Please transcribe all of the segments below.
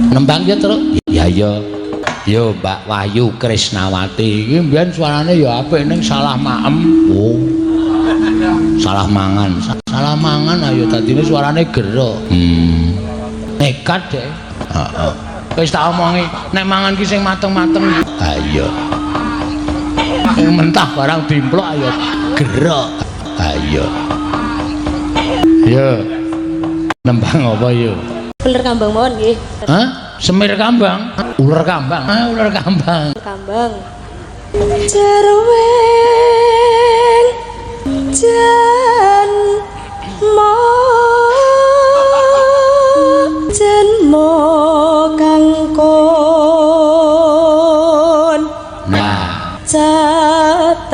Nembang ya terus. Ya ya. Yo Mbak Wahyu Krisnawati iki mbiyen suarane ya apik ning salah maem. Oh. Salah mangan. Salah mangan ayo dadine suarane gero. Nekat deh. Heeh. Wis tak omongi nek mangan ki sing mateng-mateng. Ha iya. Sing mentah barang dimplok ayo gero. Ha iya. Yo. Nembang apa yo? Ular kambang mawon nggih. Hah? Semir kambang? Ular kambang. Ah, ular kambang. Kambang. Cerweng jan mo jenmo kangkon. Nah, Catan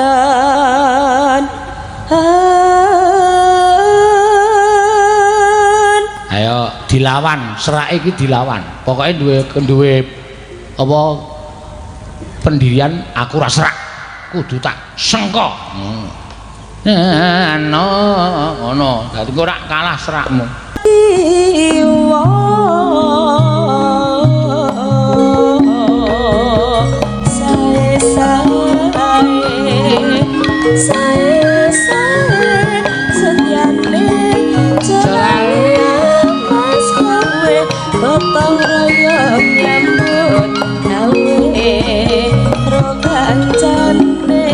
ayo dilawan, serak iki dilawan. Pokoknya duwe apa pendirian aku ra serak. Kudu tak sengko. Ngono. Dadi kok ora kalah serakmu. Gotong royong nyambut gawe ro kancane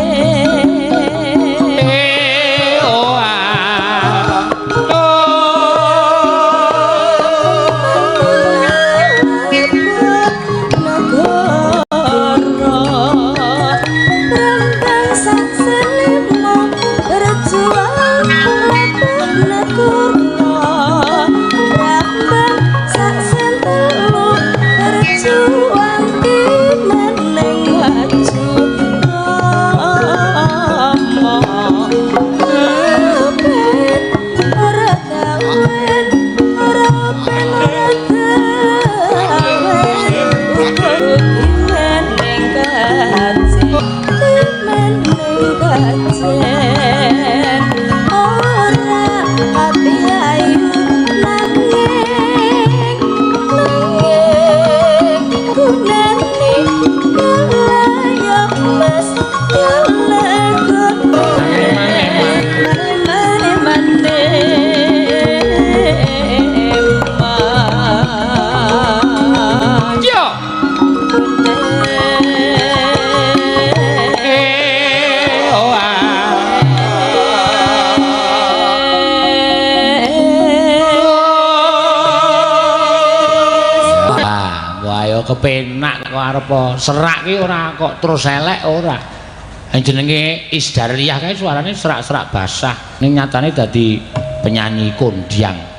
kepenak kok arep serak ki ora kok terus elek ora. Jenenge Isdarliyah kae suarane serak-serak basah ning nyatane dadi penyanyi kondang.